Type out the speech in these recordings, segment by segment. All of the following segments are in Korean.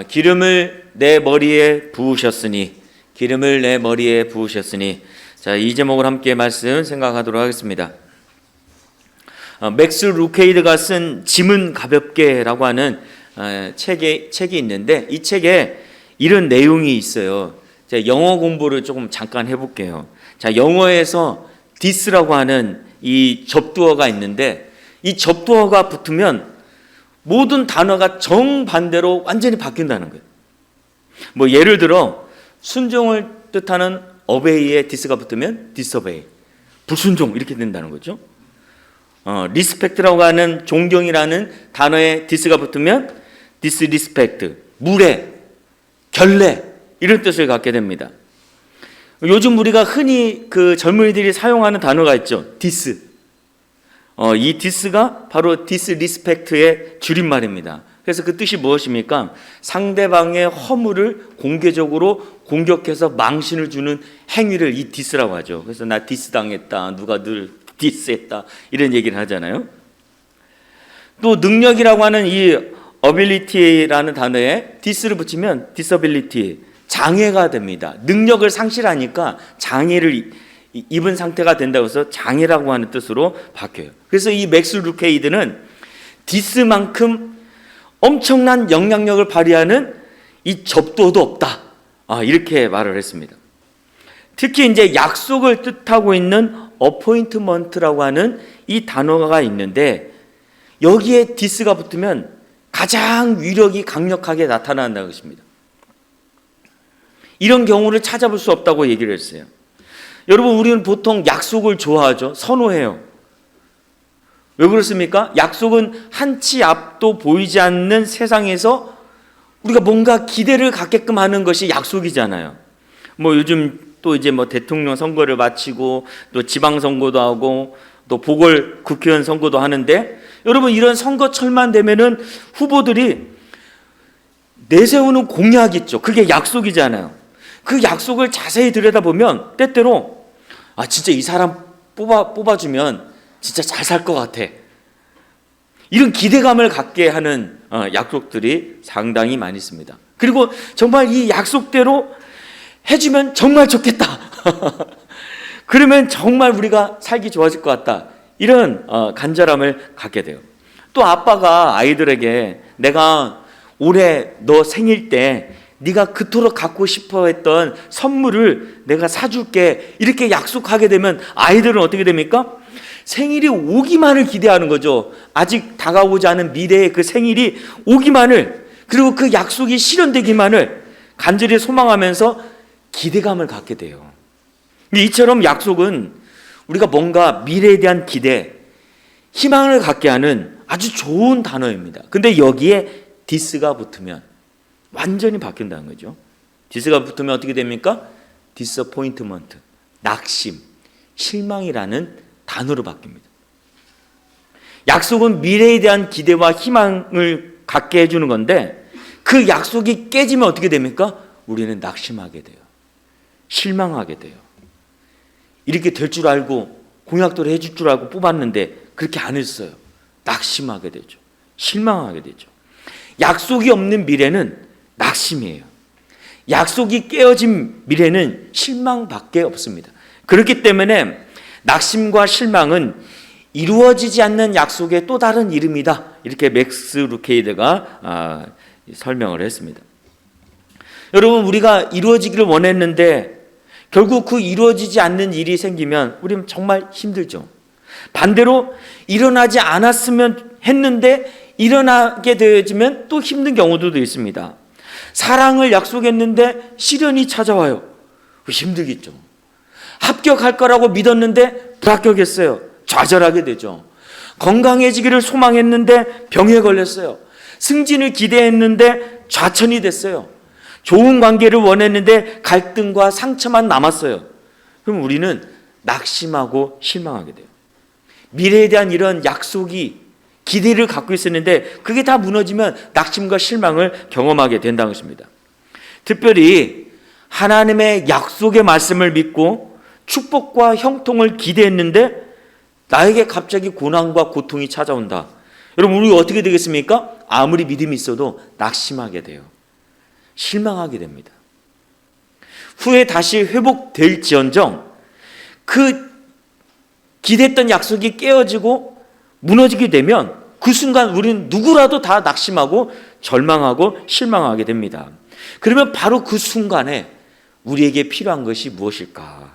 기름을 내 머리에 부으셨으니, 기름을 내 머리에 부으셨으니. 자, 이 제목을 함께 말씀 생각하도록 하겠습니다. 맥스 루케이드가 쓴 짐은 가볍게라고 하는 책이 있는데, 이 책에 이런 내용이 있어요. 제가 영어 공부를 조금 잠깐 해볼게요. 자, 영어에서 this라고 하는 이 접두어가 있는데, 이 접두어가 붙으면 모든 단어가 정반대로 완전히 바뀐다는 거예요. 뭐 예를 들어 순종을 뜻하는 obey에 this가 붙으면 disobey, 불순종 이렇게 된다는 거죠. respect라고 하는 존경이라는 단어에 this가 붙으면 disrespect, 무례, 결례 이런 뜻을 갖게 됩니다. 요즘 우리가 흔히 그 젊은이들이 사용하는 단어가 있죠. 디스. 이 디스가 바로 disrespect의 줄임말입니다. 그래서 그 뜻이 무엇입니까? 상대방의 허물을 공개적으로 공격해서 망신을 주는 행위를 이 디스라고 하죠. 그래서 나 디스 당했다, 누가 늘 디스했다 이런 얘기를 하잖아요. 또 능력이라고 하는 이 ability라는 단어에 dis를 붙이면 disability, 장애가 됩니다. 능력을 상실하니까 장애를 입은 상태가 된다고 해서 장애라고 하는 뜻으로 바뀌어요. 그래서 이 맥스 루케이드는 디스만큼 엄청난 영향력을 발휘하는 이 접두어도 없다, 이렇게 말을 했습니다. 특히 이제 약속을 뜻하고 있는 appointment라고 하는 이 단어가 있는데, 여기에 디스가 붙으면 가장 위력이 강력하게 나타난다는 것입니다. 이런 경우를 찾아볼 수 없다고 얘기를 했어요. 여러분, 우리는 보통 약속을 좋아하죠. 선호해요. 왜 그렇습니까? 약속은 한치 앞도 보이지 않는 세상에서 우리가 뭔가 기대를 갖게끔 하는 것이 약속이잖아요. 뭐 요즘 또 이제 뭐 대통령 선거를 마치고 또 지방선거도 하고 또 보궐 국회의원 선거도 하는데, 여러분 이런 선거철만 되면은 후보들이 내세우는 공약이 있죠. 그게 약속이잖아요. 그 약속을 자세히 들여다보면 때때로 진짜 이 사람 뽑아주면 진짜 잘 살 것 같아, 이런 기대감을 갖게 하는 약속들이 상당히 많이 있습니다. 그리고 정말 이 약속대로 해주면 정말 좋겠다 그러면 정말 우리가 살기 좋아질 것 같다, 이런 간절함을 갖게 돼요. 또 아빠가 아이들에게 내가 올해 너 생일 때 네가 그토록 갖고 싶어 했던 선물을 내가 사줄게 이렇게 약속하게 되면 아이들은 어떻게 됩니까? 생일이 오기만을 기대하는 거죠. 아직 다가오지 않은 미래의 그 생일이 오기만을, 그리고 그 약속이 실현되기만을 간절히 소망하면서 기대감을 갖게 돼요. 이처럼 약속은 우리가 뭔가 미래에 대한 기대, 희망을 갖게 하는 아주 좋은 단어입니다. 근데 여기에 디스가 붙으면 완전히 바뀐다는 거죠. 디스가 붙으면 어떻게 됩니까? disappointment, 낙심, 실망이라는 단어로 바뀝니다. 약속은 미래에 대한 기대와 희망을 갖게 해주는 건데, 그 약속이 깨지면 어떻게 됩니까? 우리는 낙심하게 돼요. 실망하게 돼요. 이렇게 될 줄 알고 공약도 해줄 줄 알고 뽑았는데 그렇게 안 했어요. 낙심하게 되죠. 실망하게 되죠. 약속이 없는 미래는 낙심이에요. 약속이 깨어진 미래는 실망밖에 없습니다. 그렇기 때문에 낙심과 실망은 이루어지지 않는 약속의 또 다른 이름이다, 이렇게 맥스 루케이드가 설명을 했습니다. 여러분, 우리가 이루어지기를 원했는데 결국 그 이루어지지 않는 일이 생기면 우리는 정말 힘들죠. 반대로 일어나지 않았으면 했는데 일어나게 되어지면 또 힘든 경우도 있습니다. 사랑을 약속했는데 시련이 찾아와요. 힘들겠죠. 합격할 거라고 믿었는데 불합격했어요. 좌절하게 되죠. 건강해지기를 소망했는데 병에 걸렸어요. 승진을 기대했는데 좌천이 됐어요. 좋은 관계를 원했는데 갈등과 상처만 남았어요. 그럼 우리는 낙심하고 실망하게 돼요. 미래에 대한 이런 약속이, 기대를 갖고 있었는데 그게 다 무너지면 낙심과 실망을 경험하게 된다는 것입니다. 특별히 하나님의 약속의 말씀을 믿고 축복과 형통을 기대했는데 나에게 갑자기 고난과 고통이 찾아온다. 여러분, 우리 어떻게 되겠습니까? 아무리 믿음이 있어도 낙심하게 돼요. 실망하게 됩니다. 후에 다시 회복될지언정 그 기대했던 약속이 깨어지고 무너지게 되면 그 순간 우리는 누구라도 다 낙심하고 절망하고 실망하게 됩니다. 그러면 바로 그 순간에 우리에게 필요한 것이 무엇일까?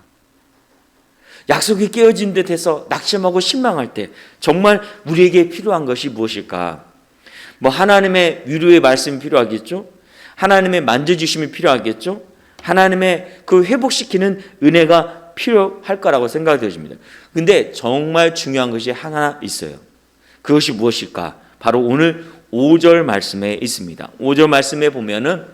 약속이 깨어진 듯해서 낙심하고 실망할 때 정말 우리에게 필요한 것이 무엇일까? 하나님의 위로의 말씀이 필요하겠죠? 하나님의 만져주심이 필요하겠죠? 하나님의 그 회복시키는 은혜가 필요할 거라고 생각이 되어집니다. 근데 정말 중요한 것이 하나 있어요. 그것이 무엇일까? 바로 오늘 5절 말씀에 있습니다. 5절 말씀에 보면은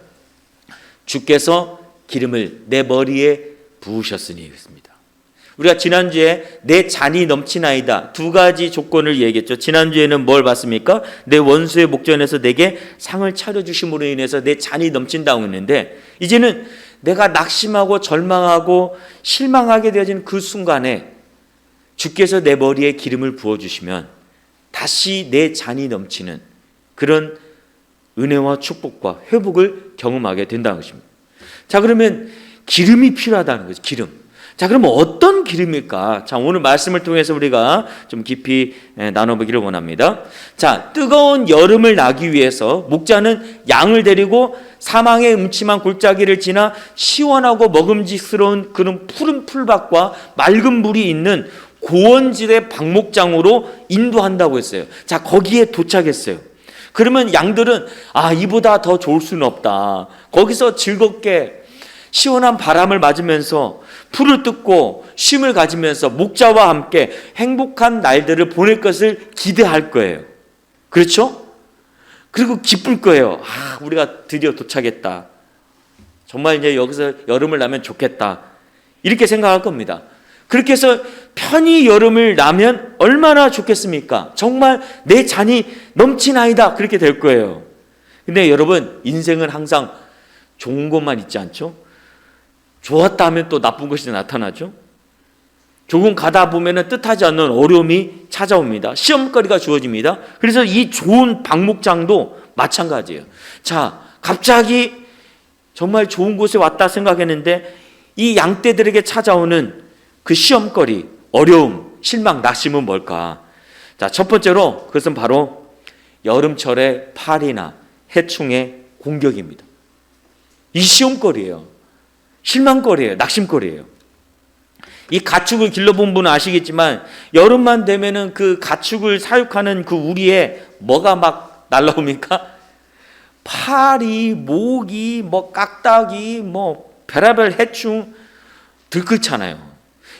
주께서 기름을 내 머리에 부으셨으니 있습니다. 우리가 지난주에 내 잔이 넘치나이다 두 가지 조건을 얘기했죠. 지난주에는 뭘 봤습니까? 내 원수의 목전에서 내게 상을 차려주심으로 인해서 내 잔이 넘친다고 했는데, 이제는 내가 낙심하고 절망하고 실망하게 되어진 그 순간에 주께서 내 머리에 기름을 부어주시면 다시 내 잔이 넘치는 그런 은혜와 축복과 회복을 경험하게 된다는 것입니다. 자, 그러면 기름이 필요하다는 거죠. 기름. 자, 그러면 어떤 기름일까? 자, 오늘 말씀을 통해서 우리가 좀 깊이 나눠보기를 원합니다. 자, 뜨거운 여름을 나기 위해서 목자는 양을 데리고 사망의 음침한 골짜기를 지나 시원하고 먹음직스러운 그런 푸른 풀밭과 맑은 물이 있는 고원지대 방목장으로 인도한다고 했어요. 자, 거기에 도착했어요. 그러면 양들은 이보다 더 좋을 수는 없다. 거기서 즐겁게 시원한 바람을 맞으면서 풀을 뜯고 쉼을 가지면서 목자와 함께 행복한 날들을 보낼 것을 기대할 거예요. 그렇죠? 그리고 기쁠 거예요. 우리가 드디어 도착했다. 정말 이제 여기서 여름을 나면 좋겠다. 이렇게 생각할 겁니다. 그렇게 해서 편히 여름을 나면 얼마나 좋겠습니까? 정말 내 잔이 넘치나이다. 그렇게 될 거예요. 근데 여러분, 인생은 항상 좋은 것만 있지 않죠? 좋았다 하면 또 나쁜 것이 나타나죠. 조금 가다 보면 뜻하지 않는 어려움이 찾아옵니다. 시험거리가 주어집니다. 그래서 이 좋은 방목장도 마찬가지예요. 자, 갑자기 정말 좋은 곳에 왔다 생각했는데 이 양떼들에게 찾아오는 그 시험거리, 어려움, 실망, 낙심은 뭘까? 자, 첫 번째로 그것은 바로 여름철의 파리나 해충의 공격입니다. 이 시험거리예요. 실망거리예요. 낙심거리예요. 이 가축을 길러본 분은 아시겠지만 여름만 되면은 그 가축을 사육하는 그 우리에 뭐가 막 날라옵니까? 파리, 모기, 깍딱이, 별의별 해충 들끓잖아요.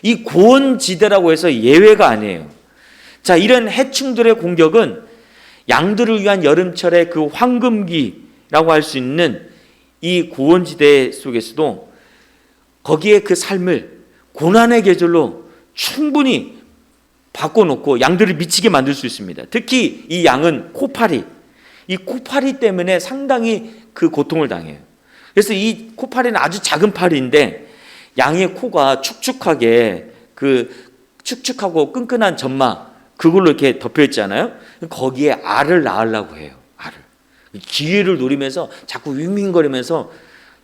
이 고원지대라고 해서 예외가 아니에요. 자, 이런 해충들의 공격은 양들을 위한 여름철의 그 황금기라고 할 수 있는 이 고원지대 속에서도 거기에 그 삶을 고난의 계절로 충분히 바꿔놓고 양들을 미치게 만들 수 있습니다. 특히 이 양은 코파리, 이 코파리 때문에 상당히 그 고통을 당해요. 그래서 이 코파리는 아주 작은 파리인데 양의 코가 축축하게 축축하고 끈끈한 점막 그걸로 이렇게 덮여 있잖아요. 거기에 알을 낳으려고 해요. 알을. 기회를 노리면서 자꾸 윙윙거리면서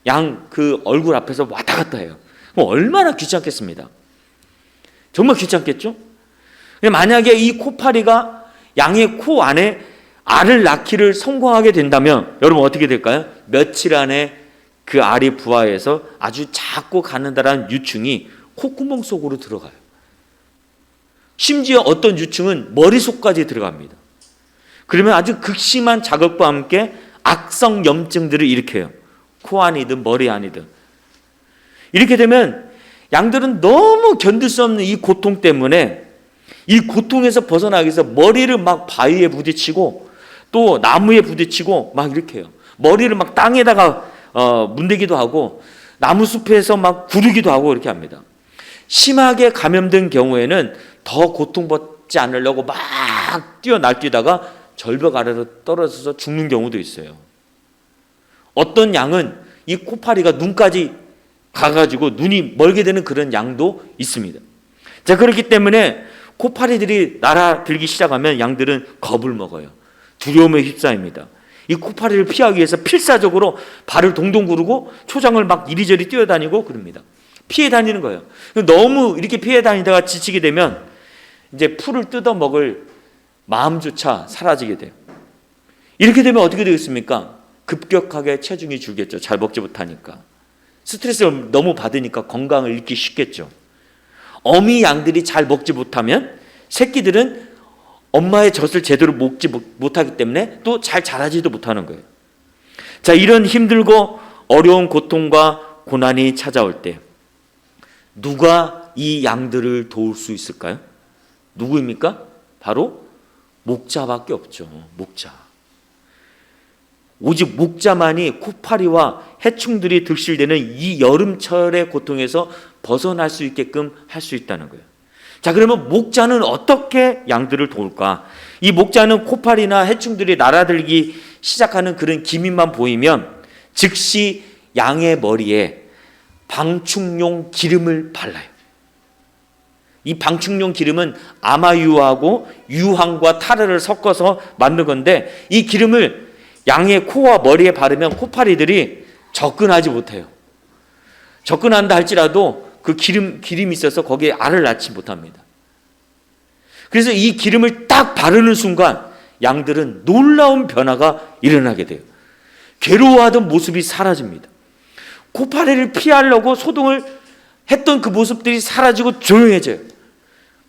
양 그 얼굴 앞에서 왔다 갔다 해요. 얼마나 귀찮겠습니다. 정말 귀찮겠죠? 만약에 이 코파리가 양의 코 안에 알을 낳기를 성공하게 된다면 여러분 어떻게 될까요? 며칠 안에 그 알이 부화해서 아주 작고 가느다란 유충이 콧구멍 속으로 들어가요. 심지어 어떤 유충은 머릿속까지 들어갑니다. 그러면 아주 극심한 자극과 함께 악성 염증들을 일으켜요. 코 안이든 머리 안이든. 이렇게 되면 양들은 너무 견딜 수 없는 이 고통 때문에 이 고통에서 벗어나기 위해서 머리를 막 바위에 부딪히고 또 나무에 부딪히고 막 이렇게 해요. 머리를 막 땅에다가 문대기도 하고 나무 숲에서 막 구르기도 하고 이렇게 합니다. 심하게 감염된 경우에는 더 고통받지 않으려고 막 날뛰다가 절벽 아래로 떨어져서 죽는 경우도 있어요. 어떤 양은 이 코파리가 눈까지 가가지고 눈이 멀게 되는 그런 양도 있습니다. 자, 그렇기 때문에 코파리들이 날아들기 시작하면 양들은 겁을 먹어요. 두려움에 휩싸입니다. 이 코파리를 피하기 위해서 필사적으로 발을 동동 구르고 초장을 막 이리저리 뛰어다니고 그럽니다. 피해 다니는 거예요. 너무 이렇게 피해 다니다가 지치게 되면 이제 풀을 뜯어 먹을 마음조차 사라지게 돼요. 이렇게 되면 어떻게 되겠습니까? 급격하게 체중이 줄겠죠. 잘 먹지 못하니까. 스트레스를 너무 받으니까 건강을 잃기 쉽겠죠. 어미 양들이 잘 먹지 못하면 새끼들은 엄마의 젖을 제대로 먹지 못하기 때문에 또 잘 자라지도 못하는 거예요. 자, 이런 힘들고 어려운 고통과 고난이 찾아올 때 누가 이 양들을 도울 수 있을까요? 누구입니까? 바로 목자밖에 없죠. 목자. 오직 목자만이 코파리와 해충들이 들실대는 이 여름철의 고통에서 벗어날 수 있게끔 할 수 있다는 거예요. 자, 그러면 목자는 어떻게 양들을 도울까? 이 목자는 코파리나 해충들이 날아들기 시작하는 그런 기미만 보이면 즉시 양의 머리에 방충용 기름을 발라요. 이 방충용 기름은 아마유하고 유황과 타르를 섞어서 만든 건데 이 기름을 양의 코와 머리에 바르면 코파리들이 접근하지 못해요. 접근한다 할지라도 그 기름이 있어서 거기에 알을 낳지 못합니다. 그래서 이 기름을 딱 바르는 순간 양들은 놀라운 변화가 일어나게 돼요. 괴로워하던 모습이 사라집니다. 코파리를 피하려고 소동을 했던 그 모습들이 사라지고 조용해져요.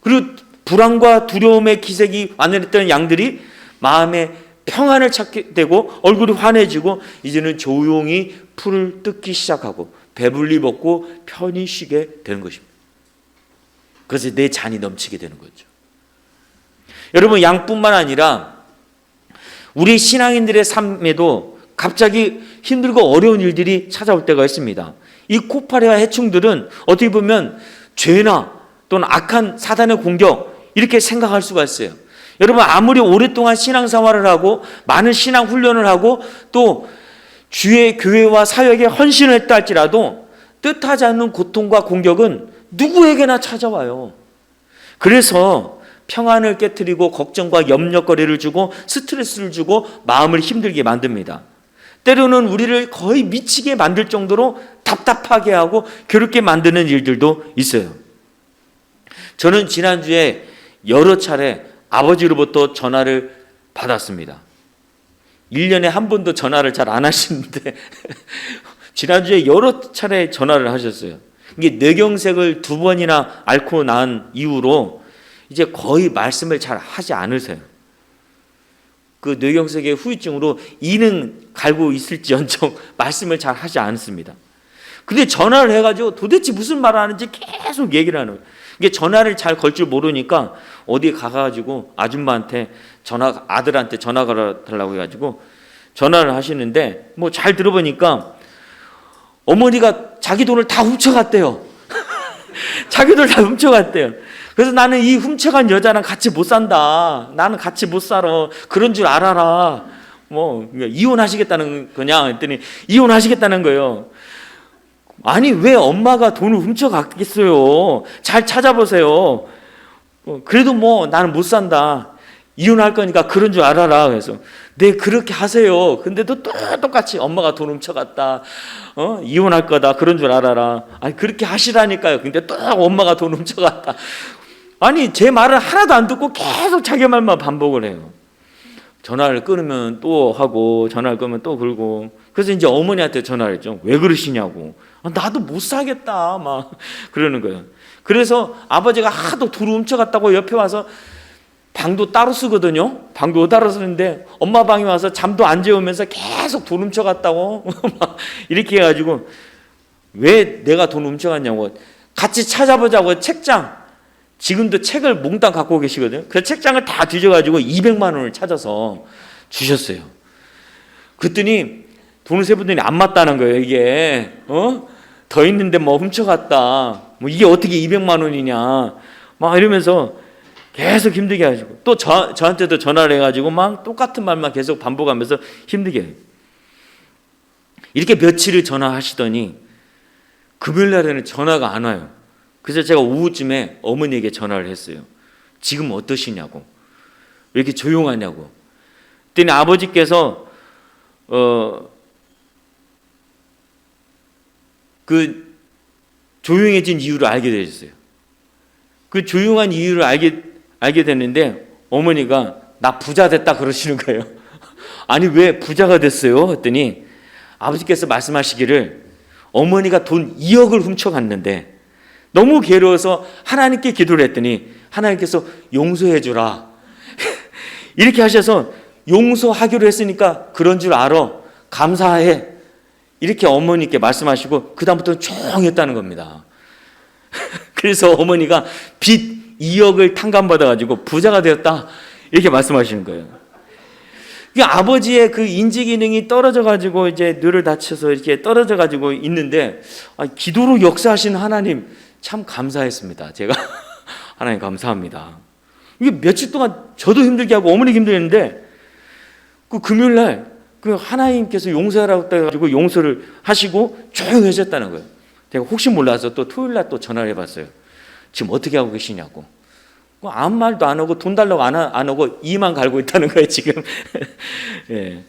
그리고 불안과 두려움의 기색이 완연했던 양들이 마음에 평안을 찾게 되고 얼굴이 환해지고 이제는 조용히 풀을 뜯기 시작하고 배불리 먹고 편히 쉬게 되는 것입니다. 그래서 내 잔이 넘치게 되는 거죠. 여러분, 양뿐만 아니라 우리 신앙인들의 삶에도 갑자기 힘들고 어려운 일들이 찾아올 때가 있습니다. 이 코파리와 해충들은 어떻게 보면 죄나 또는 악한 사단의 공격 이렇게 생각할 수가 있어요. 여러분, 아무리 오랫동안 신앙생활을 하고 많은 신앙 훈련을 하고 또 주의 교회와 사역에 헌신을 했다 할지라도 뜻하지 않는 고통과 공격은 누구에게나 찾아와요. 그래서 평안을 깨트리고 걱정과 염려거리를 주고 스트레스를 주고 마음을 힘들게 만듭니다. 때로는 우리를 거의 미치게 만들 정도로 답답하게 하고 괴롭게 만드는 일들도 있어요. 저는 지난주에 여러 차례 아버지로부터 전화를 받았습니다. 1년에 한 번도 전화를 잘 안 하시는데 지난주에 여러 차례 전화를 하셨어요. 이게 뇌경색을 2번이나 앓고 난 이후로 이제 거의 말씀을 잘 하지 않으세요. 그 뇌경색의 후유증으로 이는 갈고 있을지언정 말씀을 잘 하지 않습니다. 근데 전화를 해가지고 도대체 무슨 말을 하는지 계속 얘기를 하는 거예요. 이게 전화를 잘 걸 줄 모르니까 어디 가가지고 아줌마한테 아들한테 전화 걸어달라고 해가지고 전화를 하시는데 뭐 잘 들어보니까 어머니가 자기 돈을 다 훔쳐갔대요. 자기 돈을 다 훔쳐갔대요. 그래서 나는 이 훔쳐간 여자랑 같이 못 산다. 나는 같이 못 살아. 그런 줄 알아라. 뭐 이혼하시겠다는 거냐 했더니 이혼하시겠다는 거예요. 아니, 왜 엄마가 돈을 훔쳐갔겠어요? 잘 찾아보세요. 그래도 뭐 나는 못 산다. 이혼할 거니까 그런 줄 알아라. 그래서 네, 그렇게 하세요. 근데도 똑같이 엄마가 돈 훔쳐갔다. 이혼할 거다. 그런 줄 알아라. 아니, 그렇게 하시라니까요. 근데 또 엄마가 돈 훔쳐갔다. 아니, 제 말을 하나도 안 듣고 계속 자기 말만 반복을 해요. 전화를 끊으면 또 하고 전화를 끊으면 또 걸고. 그래서 이제 어머니한테 전화를 했죠. 왜 그러시냐고. 나도 못 사겠다 막 그러는 거예요. 그래서 아버지가 하도 돈을 훔쳐갔다고 옆에 와서 방도 따로 쓰거든요. 방도 따로 쓰는데 엄마 방에 와서 잠도 안 재우면서 계속 돈 훔쳐갔다고 막 이렇게 해가지고 왜 내가 돈 훔쳐갔냐고 같이 찾아보자고. 책장, 지금도 책을 몽땅 갖고 계시거든요. 그 책장을 다 뒤져가지고 200만 원을 찾아서 주셨어요. 그랬더니 돈을 세보더니 안 맞다는 거예요. 이게 더 있는데 뭐 훔쳐갔다. 뭐 이게 어떻게 200만 원이냐. 막 이러면서 계속 힘들게 하시고 또 저한테도 전화를 해가지고 막 똑같은 말만 계속 반복하면서 힘들게 해요. 이렇게 며칠을 전화하시더니 금요일 날에는 전화가 안 와요. 그래서 제가 오후쯤에 어머니에게 전화를 했어요. 지금 어떠시냐고. 왜 이렇게 조용하냐고. 그랬더니 아버지께서 그 조용해진 이유를 알게 되셨어요. 그 조용한 이유를 알게 됐는데 어머니가 나 부자 됐다 그러시는 거예요. 아니 왜 부자가 됐어요? 했더니 아버지께서 말씀하시기를 어머니가 돈 2억을 훔쳐갔는데 너무 괴로워서 하나님께 기도를 했더니 하나님께서 용서해 주라 이렇게 하셔서 용서하기로 했으니까 그런 줄 알아, 감사해, 이렇게 어머니께 말씀하시고 그 다음부터는 조용했다는 겁니다. 그래서 어머니가 빚 2억을 탕감받아가지고 부자가 되었다 이렇게 말씀하시는 거예요. 아버지의 그 인지 기능이 떨어져가지고 이제 뇌를 다쳐서 이렇게 떨어져가지고 있는데 기도로 역사하신 하나님 참 감사했습니다. 제가 하나님 감사합니다. 이게 며칠 동안 저도 힘들게 하고 어머니 힘들었는데 그 금요일날 그 하나님께서 용서하라고 해가지고 용서를 하시고 조용해졌다는 거예요. 제가 혹시 몰라서 또 토요일날 또 전화를 해봤어요. 지금 어떻게 하고 계시냐고. 아무 말도 안 하고 돈 달라고 안 하고 이만 갈고 있다는 거예요 지금. 예.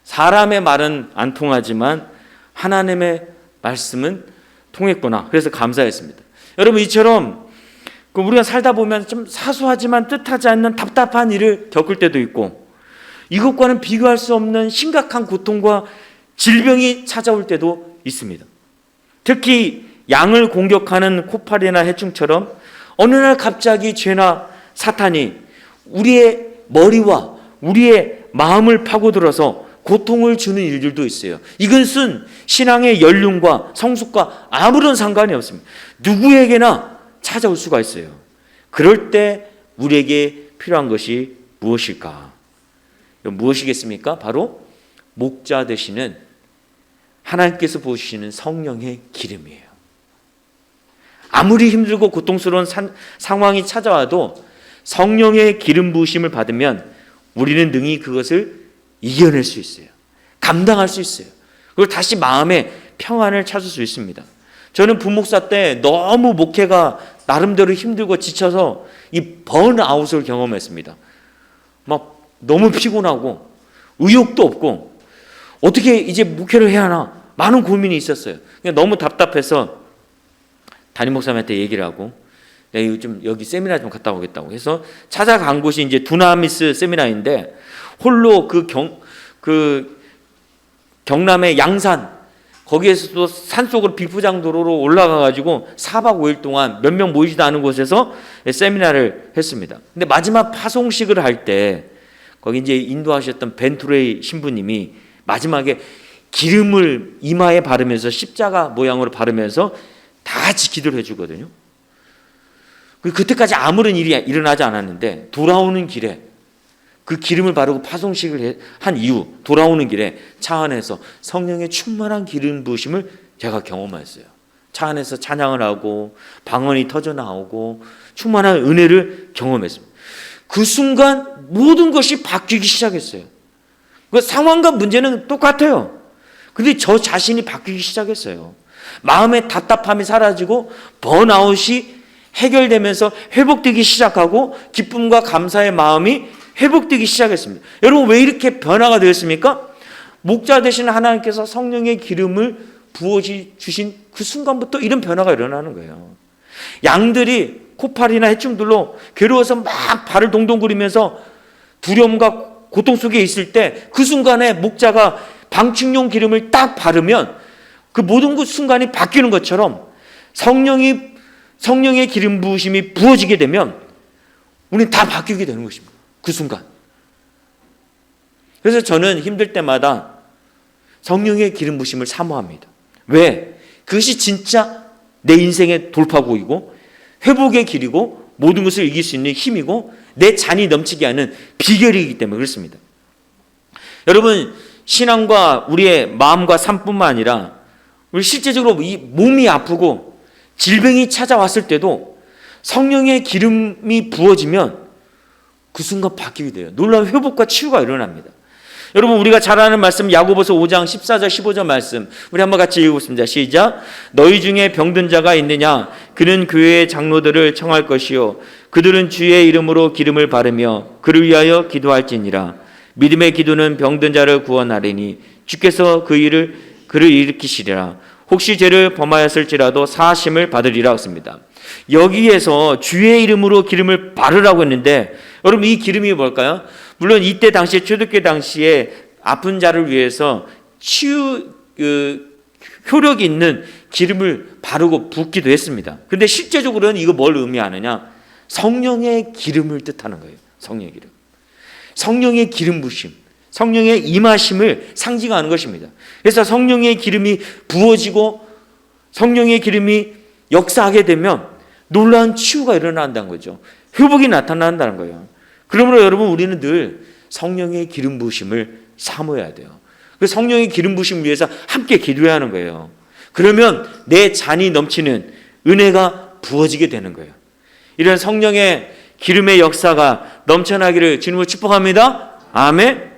사람의 말은 안 통하지만 하나님의 말씀은 통했구나. 그래서 감사했습니다. 여러분 이처럼 우리가 살다 보면 좀 사소하지만 뜻하지 않는 답답한 일을 겪을 때도 있고 이것과는 비교할 수 없는 심각한 고통과 질병이 찾아올 때도 있습니다. 특히 양을 공격하는 코파리나 해충처럼 어느 날 갑자기 죄나 사탄이 우리의 머리와 우리의 마음을 파고들어서 고통을 주는 일들도 있어요. 이것은 신앙의 연륜과 성숙과 아무런 상관이 없습니다. 누구에게나 찾아올 수가 있어요. 그럴 때 우리에게 필요한 것이 무엇일까? 무엇이겠습니까? 바로 목자 되시는 하나님께서 부으시는 성령의 기름이에요. 아무리 힘들고 고통스러운 상황이 찾아와도 성령의 기름 부으심을 받으면 우리는 능히 그것을 이겨낼 수 있어요. 감당할 수 있어요. 그리고 다시 마음의 평안을 찾을 수 있습니다. 저는 부목사 때 너무 목회가 나름대로 힘들고 지쳐서 이 번아웃을 경험했습니다. 막 너무 피곤하고 의욕도 없고 어떻게 이제 목회를 해야 하나 많은 고민이 있었어요. 너무 답답해서 담임 목사님한테 얘기를 하고 내가 요즘 여기 세미나 좀 갔다 오겠다고 해서 찾아간 곳이 이제 두나미스 세미나인데 홀로 경남의 양산 거기에서도 산속으로 비포장도로로 올라가가지고 4박 5일 동안 몇 명 모이지도 않은 곳에서 세미나를 했습니다. 근데 마지막 파송식을 할 때 거기 이제 인도하셨던 벤투레이 신부님이 마지막에 기름을 이마에 바르면서 십자가 모양으로 바르면서 다 같이 기도를 해주거든요. 그때까지 아무런 일이 일어나지 않았는데 돌아오는 길에 그 기름을 바르고 파송식을 한 이후 돌아오는 길에 차 안에서 성령의 충만한 기름 부으심을 제가 경험했어요. 차 안에서 찬양을 하고 방언이 터져 나오고 충만한 은혜를 경험했습니다. 그 순간 모든 것이 바뀌기 시작했어요. 그 상황과 문제는 똑같아요. 근데 저 자신이 바뀌기 시작했어요. 마음의 답답함이 사라지고 번아웃이 해결되면서 회복되기 시작하고 기쁨과 감사의 마음이 회복되기 시작했습니다. 여러분 왜 이렇게 변화가 되었습니까? 목자 되신 하나님께서 성령의 기름을 부어주신 그 순간부터 이런 변화가 일어나는 거예요. 양들이 코파리나 해충들로 괴로워서 막 발을 동동 구르면서 두려움과 고통 속에 있을 때 그 순간에 목자가 방충용 기름을 딱 바르면 그 모든 그 순간이 바뀌는 것처럼 성령의 기름 부으심이 부어지게 되면 우리는 다 바뀌게 되는 것입니다. 그 순간. 그래서 저는 힘들 때마다 성령의 기름 부으심을 사모합니다. 왜? 그것이 진짜 내 인생의 돌파구이고 회복의 길이고 모든 것을 이길 수 있는 힘이고 내 잔이 넘치게 하는 비결이기 때문에 그렇습니다. 여러분 신앙과 우리의 마음과 삶뿐만 아니라 우리 실제적으로 이 몸이 아프고 질병이 찾아왔을 때도 성령의 기름이 부어지면 그 순간 바뀌게 돼요. 놀라운 회복과 치유가 일어납니다. 여러분 우리가 잘 아는 말씀 야고보서 5장 14절 15절 말씀 우리 한번 같이 읽어보겠습니다. 시작. 너희 중에 병든 자가 있느냐 그는 교회의 장로들을 청할 것이요 그들은 주의 이름으로 기름을 바르며 그를 위하여 기도할지니라. 믿음의 기도는 병든 자를 구원하리니 주께서 그를 일으키시리라. 혹시 죄를 범하였을지라도 사하심을 받으리라 했습니다. 여기에서 주의 이름으로 기름을 바르라고 했는데 여러분 이 기름이 뭘까요? 물론 이때 당시에 초대교회 당시에 아픈 자를 위해서 치유 효력이 있는 기름을 바르고 붓기도 했습니다. 그런데 실제적으로는 이거 뭘 의미하느냐? 성령의 기름을 뜻하는 거예요. 성령의 기름. 성령의 기름 부심, 성령의 임하심을 상징하는 것입니다. 그래서 성령의 기름이 부어지고 성령의 기름이 역사하게 되면 놀라운 치유가 일어난다는 거죠. 회복이 나타난다는 거예요. 그러므로 여러분 우리는 늘 성령의 기름 부심을 사모해야 돼요. 그 성령의 기름 부심을 위해서 함께 기도해야 하는 거예요. 그러면 내 잔이 넘치는 은혜가 부어지게 되는 거예요. 이런 성령의 기름의 역사가 넘쳐나기를 주님으로 축복합니다. 아멘.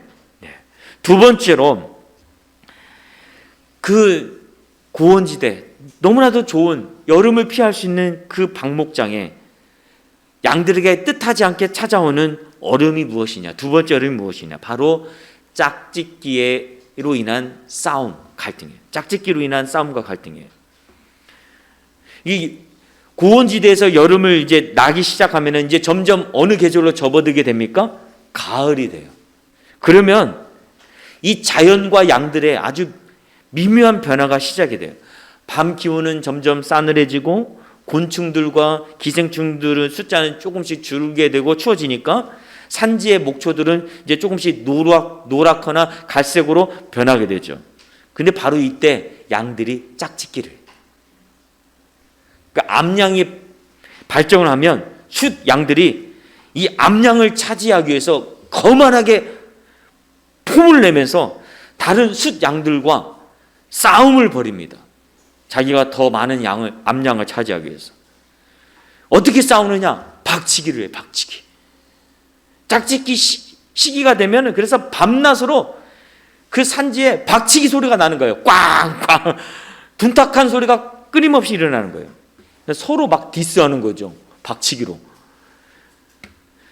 두 번째로 그 고원지대 너무나도 좋은 여름을 피할 수 있는 그 방목장에 양들에게 뜻하지 않게 찾아오는 어려움이 무엇이냐? 두 번째 어려움이 무엇이냐? 바로 짝짓기로 인한 싸움, 갈등이에요. 짝짓기로 인한 싸움과 갈등이에요. 이 고원지대에서 여름을 이제 나기 시작하면 이제 점점 어느 계절로 접어들게 됩니까? 가을이 돼요. 그러면 이 자연과 양들의 아주 미묘한 변화가 시작이 돼요. 밤 기온은 점점 싸늘해지고 곤충들과 기생충들은 숫자는 조금씩 줄게 되고 추워지니까 산지의 목초들은 이제 조금씩 노랗거나 갈색으로 변하게 되죠. 근데 바로 이때 양들이 짝짓기를 해요. 그러니까 암양이 발정을 하면 숫 양들이 이 암양을 차지하기 위해서 거만하게 폼을 내면서 다른 숫 양들과 싸움을 벌입니다. 자기가 더 많은 암양을 차지하기 위해서. 어떻게 싸우느냐? 박치기를 해요. 박치기. 짝짓기 시기가 되면 그래서 밤낮으로 그 산지에 박치기 소리가 나는 거예요. 꽝꽝 둔탁한 소리가 끊임없이 일어나는 거예요. 서로 막 디스하는 거죠. 박치기로.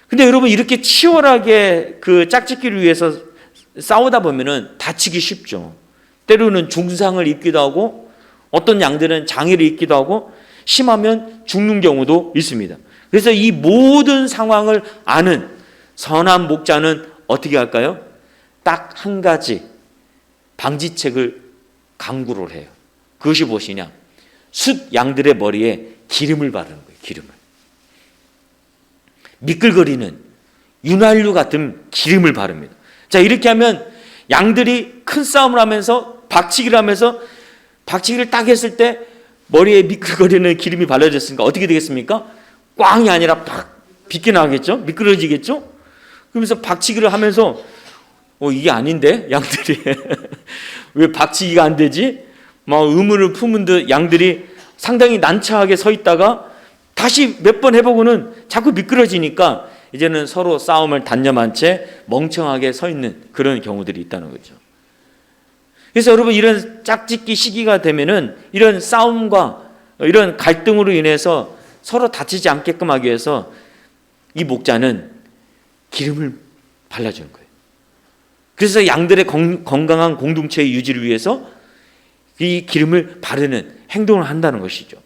근데 여러분 이렇게 치열하게 그 짝짓기를 위해서 싸우다 보면은 다치기 쉽죠. 때로는 중상을 입기도 하고 어떤 양들은 장애를 입기도 하고 심하면 죽는 경우도 있습니다. 그래서 이 모든 상황을 아는 선한 목자는 어떻게 할까요? 딱 한 가지 방지책을 강구를 해요. 그것이 무엇이냐? 숫 양들의 머리에 기름을 바르는 거예요. 기름을. 미끌거리는 윤활유 같은 기름을 바릅니다. 자, 이렇게 하면 양들이 큰 싸움을 하면서 박치기를 하면서 박치기를 딱 했을 때 머리에 미끌거리는 기름이 발라졌으니까 어떻게 되겠습니까? 꽝이 아니라 팍 비껴나가겠죠? 미끄러지겠죠? 그러면서 박치기를 하면서 이게 아닌데? 양들이 왜 박치기가 안 되지? 막 의문을 품은 듯 양들이 상당히 난처하게 서 있다가 다시 몇 번 해보고는 자꾸 미끄러지니까 이제는 서로 싸움을 단념한 채 멍청하게 서 있는 그런 경우들이 있다는 거죠. 그래서 여러분 이런 짝짓기 시기가 되면은 이런 싸움과 이런 갈등으로 인해서 서로 다치지 않게끔 하기 위해서 이 목자는 기름을 발라주는 거예요. 그래서 양들의 건강한 공동체의 유지를 위해서 이 기름을 바르는 행동을 한다는 것이죠.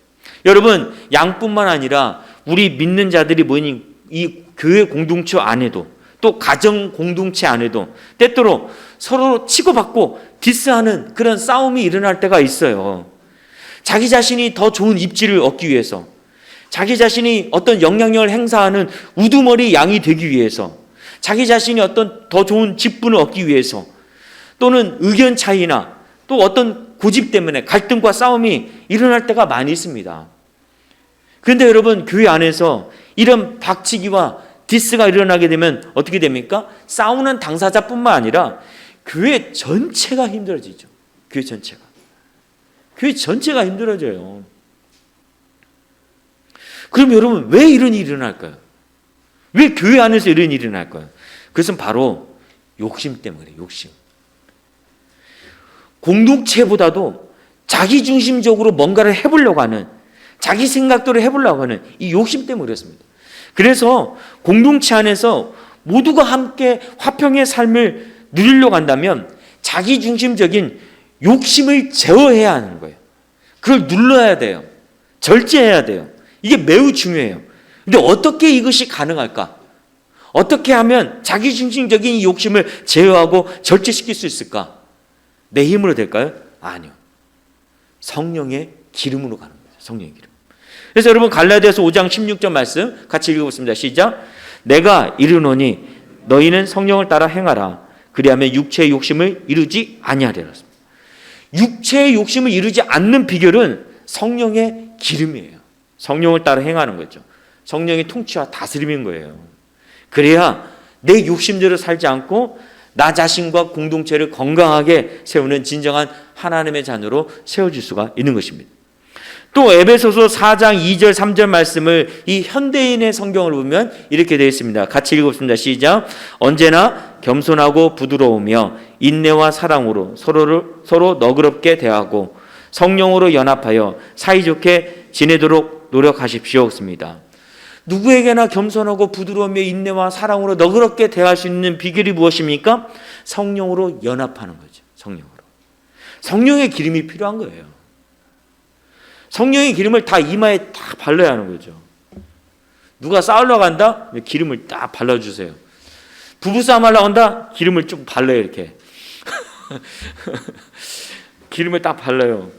여러분 양뿐만 아니라 우리 믿는 자들이 모인 이 교회 공동체 안에도 또 가정 공동체 안에도 때때로 서로 치고받고 디스하는 그런 싸움이 일어날 때가 있어요. 자기 자신이 더 좋은 입지를 얻기 위해서, 자기 자신이 어떤 영향력을 행사하는 우두머리 양이 되기 위해서, 자기 자신이 어떤 더 좋은 직분을 얻기 위해서, 또는 의견 차이나 또 어떤 고집 때문에 갈등과 싸움이 일어날 때가 많이 있습니다. 그런데 여러분 교회 안에서 이런 박치기와 디스가 일어나게 되면 어떻게 됩니까? 싸우는 당사자뿐만 아니라 교회 전체가 힘들어지죠. 교회 전체가 힘들어져요. 그럼 여러분 왜 이런 일이 일어날까요? 왜 교회 안에서 이런 일이 일어날까요? 그것은 바로 욕심 때문에 욕심. 공동체보다도 자기중심적으로 뭔가를 해보려고 하는, 자기 생각대로 해보려고 하는 이 욕심 때문에 그렇습니다. 그래서 공동체 안에서 모두가 함께 화평의 삶을 누리려고 한다면 자기중심적인 욕심을 제어해야 하는 거예요. 그걸 눌러야 돼요. 절제해야 돼요. 이게 매우 중요해요. 근데 어떻게 이것이 가능할까? 어떻게 하면 자기중심적인 욕심을 제어하고 절제시킬 수 있을까? 내 힘으로 될까요? 아니요. 성령의 기름으로 가는 거예요. 성령의 기름. 그래서 여러분 갈라디아서 5장 16절 말씀 같이 읽어보겠습니다. 시작. 내가 이르노니 너희는 성령을 따라 행하라. 그리하면 육체의 욕심을 이루지 아니하리라. 육체의 욕심을 이루지 않는 비결은 성령의 기름이에요. 성령을 따라 행하는 거죠. 성령의 통치와 다스림인 거예요. 그래야 내 욕심대로 살지 않고 나 자신과 공동체를 건강하게 세우는 진정한 하나님의 자녀로 세워질 수가 있는 것입니다. 또 에베소서 4장 2절 3절 말씀을 이 현대인의 성경을 보면 이렇게 되어 있습니다. 같이 읽어보겠습니다. 시작. 언제나 겸손하고 부드러우며 인내와 사랑으로 서로 너그럽게 대하고 성령으로 연합하여 사이좋게 지내도록 노력하십시오였습니다. 누구에게나 겸손하고 부드러우며 인내와 사랑으로 너그럽게 대할 수 있는 비결이 무엇입니까? 성령으로 연합하는 거죠. 성령으로. 성령의 기름이 필요한 거예요. 성령의 기름을 다 이마에 딱 발라야 하는 거죠. 누가 싸우러 간다? 기름을 딱 발라주세요. 부부싸움 하려고 한다? 기름을 좀 발라요. 이렇게. 기름을 딱 발라요.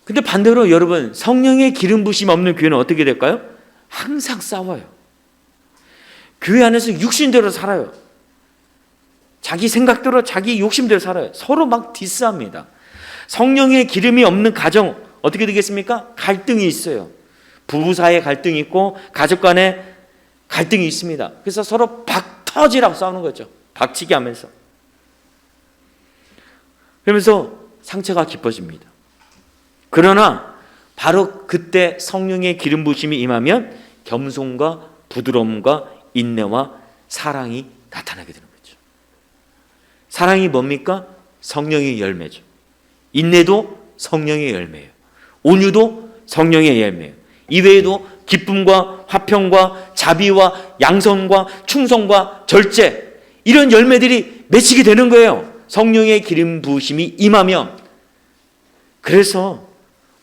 근데 반대로 여러분 성령의 기름 부심 없는 교회는 어떻게 될까요? 항상 싸워요. 교회 안에서 육신대로 살아요. 자기 생각대로 자기 욕심대로 살아요. 서로 막 디스합니다. 성령의 기름이 없는 가정 어떻게 되겠습니까? 갈등이 있어요. 부부 사이에 갈등이 있고 가족 간에 갈등이 있습니다. 그래서 서로 박터지라고 싸우는 거죠. 박치기 하면서. 그러면서 상처가 깊어집니다. 그러나 바로 그때 성령의 기름 부심이 임하면 겸손과 부드러움과 인내와 사랑이 나타나게 되는 거죠. 사랑이 뭡니까? 성령의 열매죠. 인내도 성령의 열매예요. 온유도 성령의 열매예요. 이외에도 기쁨과 화평과 자비와 양선과 충성과 절제 이런 열매들이 맺히게 되는 거예요. 성령의 기름 부으심이 임하면. 그래서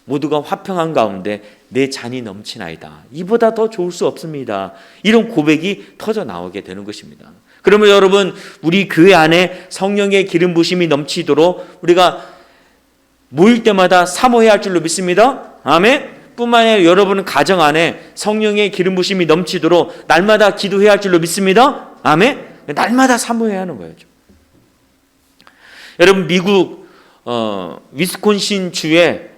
모두가 화평한 가운데 내 잔이 넘치나이다. 이보다 더 좋을 수 없습니다. 이런 고백이 터져 나오게 되는 것입니다. 그러면 여러분 우리 교회 안에 성령의 기름 부심이 넘치도록 우리가 모일 때마다 사모해야 할 줄로 믿습니다. 아멘. 뿐만 아니라 여러분 가정 안에 성령의 기름 부심이 넘치도록 날마다 기도해야 할 줄로 믿습니다. 아멘. 날마다 사모해야 하는 거예요. 여러분 미국 위스콘신 주에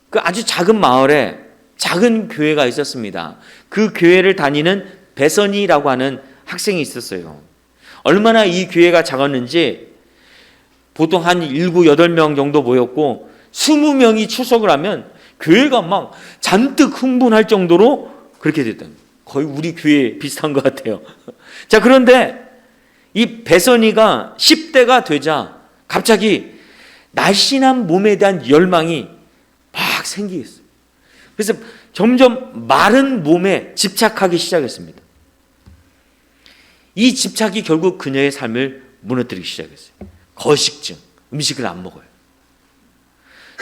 그 아주 작은 마을에 작은 교회가 있었습니다. 그 교회를 다니는 베서니라고 하는 학생이 있었어요. 얼마나 이 교회가 작았는지 보통 한 7, 8명 정도 모였고 20명이 출석을 하면 교회가 막 잔뜩 흥분할 정도로 그렇게 됐다. 거의 우리 교회 비슷한 것 같아요. 자, 그런데 이 베서니가 10대가 되자 갑자기 날씬한 몸에 대한 열망이 막 생기겠어요. 그래서 점점 마른 몸에 집착하기 시작했습니다. 이 집착이 결국 그녀의 삶을 무너뜨리기 시작했어요. 거식증, 음식을 안 먹어요.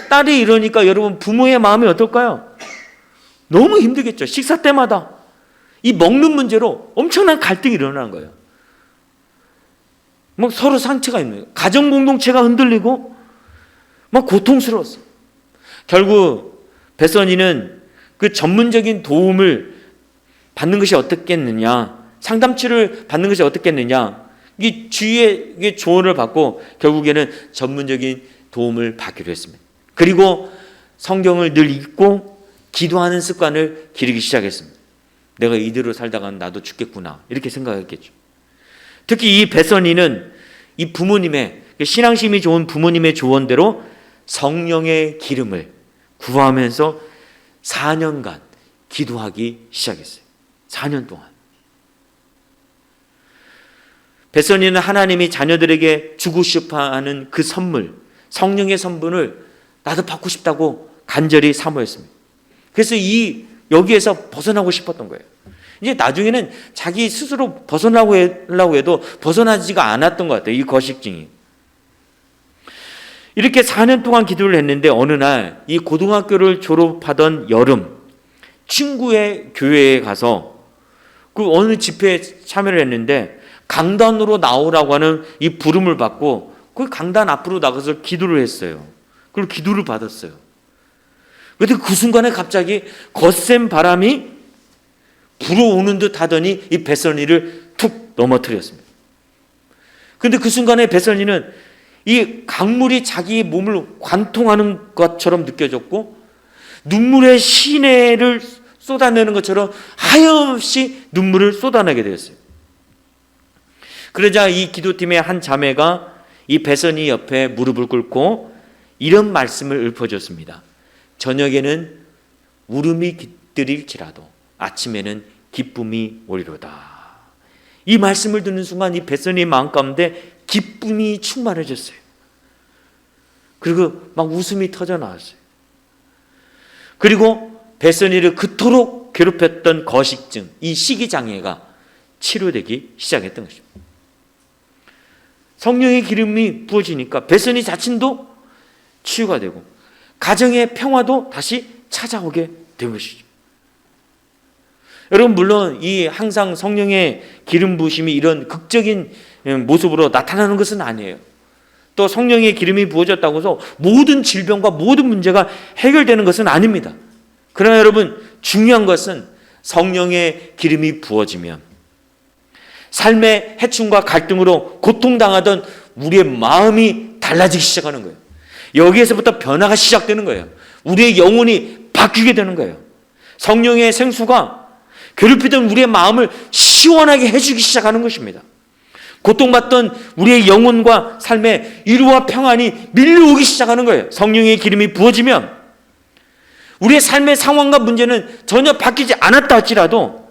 딸이 이러니까 여러분 부모의 마음이 어떨까요? 너무 힘들겠죠. 식사 때마다 이 먹는 문제로 엄청난 갈등이 일어나는 거예요. 막 서로 상처가 있는 거예요. 가정 공동체가 흔들리고 막 고통스러웠어요. 결국 베서니는 그 전문적인 도움을 받는 것이 어떻겠느냐, 상담치를 받는 것이 어떻겠느냐, 이 주위의 조언을 받고 결국에는 전문적인 도움을 받기로 했습니다. 그리고 성경을 늘 읽고 기도하는 습관을 기르기 시작했습니다. 내가 이대로 살다가 나도 죽겠구나 이렇게 생각했겠죠. 특히 이 베서니는 이 부모님의 신앙심이 좋은 부모님의 조언대로 성령의 기름을 구하면서 4년간 기도하기 시작했어요. 4년 동안. 베서니는 하나님이 자녀들에게 주고 싶어 하는 그 선물, 성령의 선분을 나도 받고 싶다고 간절히 사모했습니다. 그래서 여기에서 벗어나고 싶었던 거예요. 이제 나중에는 자기 스스로 벗어나려고 해도 벗어나지가 않았던 것 같아요. 이 거식증이. 이렇게 4년 동안 기도를 했는데 어느 날 이 고등학교를 졸업하던 여름 친구의 교회에 가서 그 어느 집회에 참여를 했는데 강단으로 나오라고 하는 이 부름을 받고 그 강단 앞으로 나가서 기도를 했어요. 그리고 기도를 받았어요. 그런데 그 순간에 갑자기 거센 바람이 불어오는 듯 하더니 이 베서니를 툭 넘어뜨렸습니다. 그런데 그 순간에 베서니는 이 강물이 자기 몸을 관통하는 것처럼 느껴졌고 눈물의 시내를 쏟아내는 것처럼 하염없이 눈물을 쏟아내게 되었어요. 그러자 이 기도팀의 한 자매가 이 베서니 옆에 무릎을 꿇고 이런 말씀을 읊어줬습니다. 저녁에는 울음이 깃들일지라도 아침에는 기쁨이 오리로다. 이 말씀을 듣는 순간 이 베서니의 마음 가운데 기쁨이 충만해졌어요. 그리고 막 웃음이 터져 나왔어요. 그리고 베서니를 그토록 괴롭혔던 거식증, 이 식이장애가 치료되기 시작했던 것입니다. 성령의 기름이 부어지니까 베서니 자신도 치유가 되고 가정의 평화도 다시 찾아오게 된 것이죠. 여러분, 물론 이 항상 성령의 기름 부으심이 이런 극적인 모습으로 나타나는 것은 아니에요. 또 성령의 기름이 부어졌다고 해서 모든 질병과 모든 문제가 해결되는 것은 아닙니다. 그러나 여러분, 중요한 것은 성령의 기름이 부어지면 삶의 해충과 갈등으로 고통당하던 우리의 마음이 달라지기 시작하는 거예요. 여기에서부터 변화가 시작되는 거예요. 우리의 영혼이 바뀌게 되는 거예요. 성령의 생수가 괴롭히던 우리의 마음을 시원하게 해주기 시작하는 것입니다. 고통받던 우리의 영혼과 삶의 위로와 평안이 밀려오기 시작하는 거예요. 성령의 기름이 부어지면 우리의 삶의 상황과 문제는 전혀 바뀌지 않았다 할지라도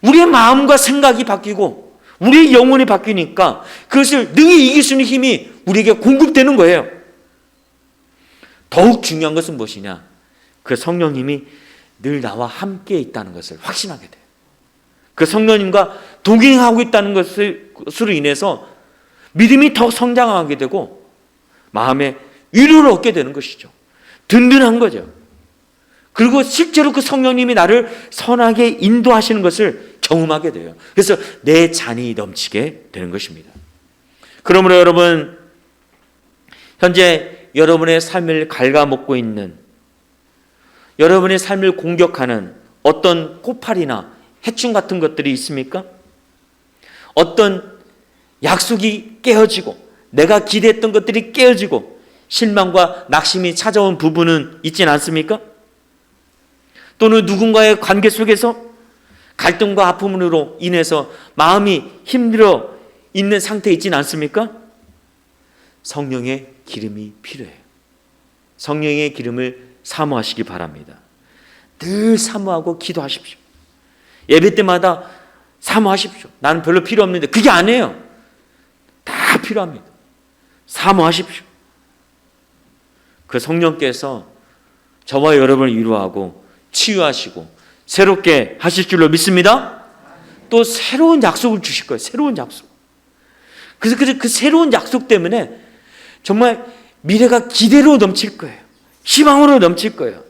우리의 마음과 생각이 바뀌고 우리의 영혼이 바뀌니까 그것을 능히 이길 수 있는 힘이 우리에게 공급되는 거예요. 더욱 중요한 것은 무엇이냐? 그 성령님이 늘 나와 함께 있다는 것을 확신하게 돼요. 그 성령님과 동행하고 있다는 것으로 인해서 믿음이 더 성장하게 되고 마음에 위로를 얻게 되는 것이죠. 든든한 거죠. 그리고 실제로 그 성령님이 나를 선하게 인도하시는 것을 경험하게 돼요. 그래서 내 잔이 넘치게 되는 것입니다. 그러므로 여러분, 현재 여러분의 삶을 갉아먹고 있는, 여러분의 삶을 공격하는 어떤 코팔이나 해충 같은 것들이 있습니까? 어떤 약속이 깨어지고 내가 기대했던 것들이 깨어지고 실망과 낙심이 찾아온 부분은 있진 않습니까? 또는 누군가의 관계 속에서 갈등과 아픔으로 인해서 마음이 힘들어 있는 상태에 있진 않습니까? 성령의 기름이 필요해요. 성령의 기름을 사모하시기 바랍니다. 늘 사모하고 기도하십시오. 예배 때마다 사모하십시오. 나는 별로 필요 없는데, 그게 아니에요. 다 필요합니다. 사모하십시오. 그 성령께서 저와 여러분을 위로하고 치유하시고 새롭게 하실 줄로 믿습니다. 또 새로운 약속을 주실 거예요. 새로운 약속. 그래서 그 새로운 약속 때문에 정말 미래가 기대로 넘칠 거예요. 희망으로 넘칠 거예요.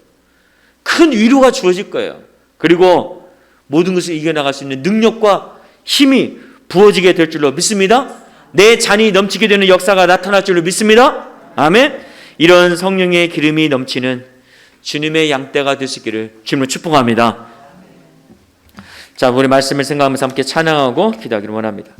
큰 위로가 주어질 거예요. 그리고 모든 것을 이겨나갈 수 있는 능력과 힘이 부어지게 될 줄로 믿습니다. 내 잔이 넘치게 되는 역사가 나타날 줄로 믿습니다. 아멘. 이런 성령의 기름이 넘치는 주님의 양떼가 되시기를 주님으로 축복합니다. 자, 우리 말씀을 생각하면서 함께 찬양하고 기도하기를 원합니다.